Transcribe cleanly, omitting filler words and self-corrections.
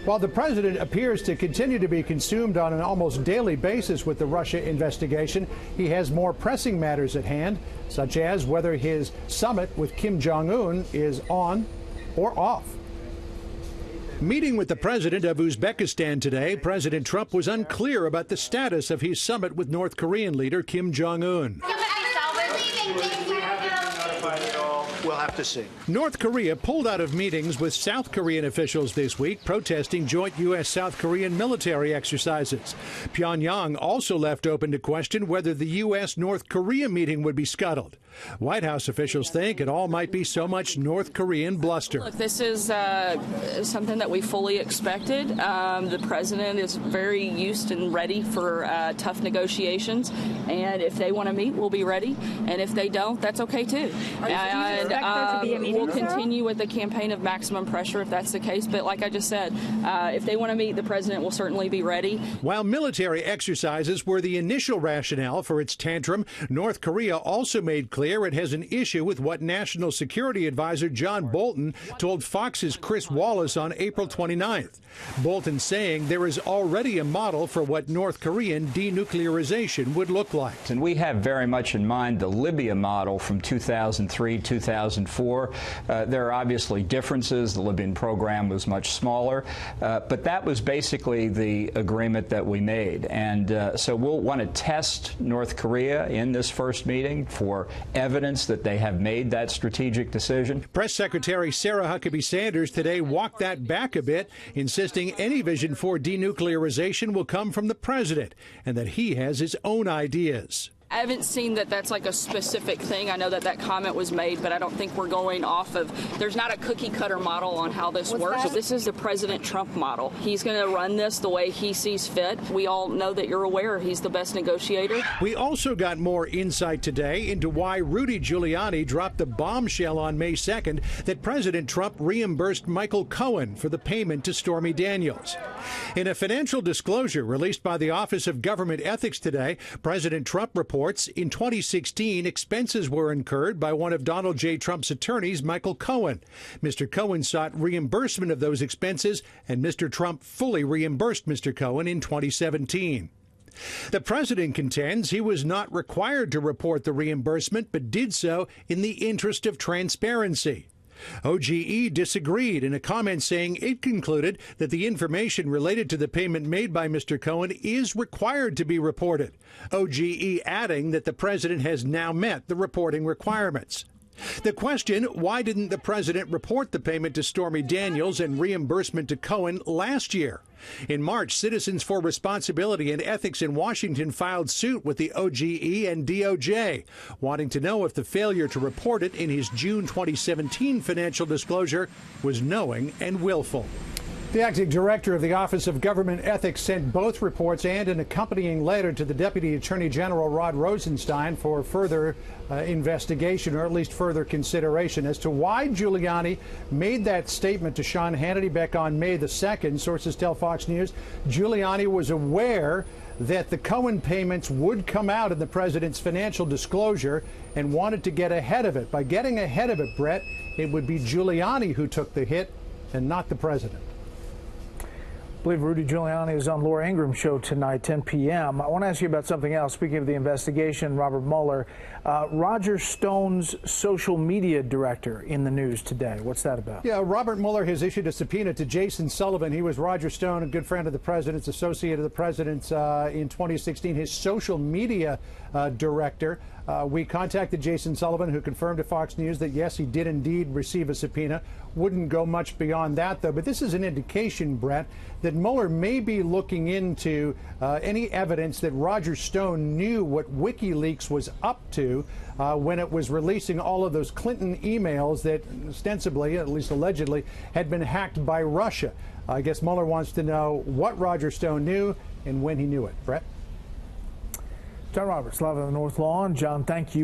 While the president appears to continue to be consumed on an almost daily basis with the Russia investigation, he has more pressing matters at hand, such as whether his summit with Kim Jong-un is on or off. Meeting with the president of Uzbekistan today, President Trump was unclear about the status of his summit with North Korean leader Kim Jong-un. We'll have to see. North Korea pulled out of meetings with South Korean officials this week, protesting joint U.S.-South Korean military exercises. Pyongyang also left open to question whether the U.S.-North Korea meeting would be scuttled. White House officials think it all might be so much North Korean bluster. Look, this is something that we fully expected. The president is very used and ready for tough negotiations, and if they want to meet, we'll be ready, and if they don't, that's okay too. We'll continue with the campaign of maximum pressure if that's the case, but like I just said, if they want to meet, the president will certainly be ready. While military exercises were the initial rationale for its tantrum, North Korea also made clear it has an issue with what National Security Advisor John Bolton told Fox's Chris Wallace on April 29th. Bolton saying there is already a model for what North Korean denuclearization would look like. And we have very much in mind the Libya model from 2003, 2004. There are obviously differences. The Libyan program was much smaller, but that was basically the agreement that we made. And so we'll want to test North Korea in this first meeting for evidence that they have made that strategic decision. Press Secretary Sarah Huckabee Sanders today walked that back a bit, insisting any vision for denuclearization will come from the president and that he has his own ideas. I haven't seen that that's like a specific thing. I know that that comment was made, but I don't think we're going off of, there's not a cookie cutter model on how this works. So this is the President Trump model. He's going to run this the way he sees fit. We all know that you're aware he's the best negotiator. We also got more insight today into why Rudy Giuliani dropped the bombshell on May 2nd that President Trump reimbursed Michael Cohen for the payment to Stormy Daniels. In a financial disclosure released by the Office of Government Ethics today, President Trump reports in 2016, expenses were incurred by one of Donald J. Trump's attorneys, Michael Cohen. Mr. Cohen sought reimbursement of those expenses, and Mr. Trump fully reimbursed Mr. Cohen in 2017. The president contends he was not required to report the reimbursement, but did so in the interest of transparency. OGE disagreed in a comment saying it concluded that the information related to the payment made by Mr. Cohen is required to be reported, OGE adding that the president has now met the reporting requirements. The question, why didn't the president report the payment to Stormy Daniels and reimbursement to Cohen last year? In March, Citizens for Responsibility and Ethics in Washington filed suit with the OGE and DOJ, wanting to know if the failure to report it in his June 2017 financial disclosure was knowing and willful. The acting director of the Office of Government Ethics sent both reports and an accompanying letter to the Deputy Attorney General Rod Rosenstein for further investigation, or at least further consideration as to why Giuliani made that statement to Sean Hannity back on May the 2nd. Sources tell Fox News Giuliani was aware that the Cohen payments would come out in the president's financial disclosure and wanted to get ahead of it. By getting ahead of it, Brett, it would be Giuliani who took the hit and not the president. I believe Rudy Giuliani is on Laura Ingram's show tonight, 10 p.m. I want to ask you about something else. Speaking of the investigation, Robert Mueller, Roger Stone's social media director in the news today. What's that about? Yeah, Robert Mueller has issued a subpoena to Jason Sullivan. He was Roger Stone, a good friend of the president's, associate of the president's in 2016, his social media director. We contacted Jason Sullivan, who confirmed to Fox News that, yes, he did indeed receive a subpoena. Wouldn't go much beyond that, though. But this is an indication, Brett, that Mueller may be looking into any evidence that Roger Stone knew what WikiLeaks was up to when it was releasing all of those Clinton emails that ostensibly, at least allegedly, had been hacked by Russia. I guess Mueller wants to know what Roger Stone knew and when he knew it. Brett? John Roberts, live on the North Lawn. John, thank you.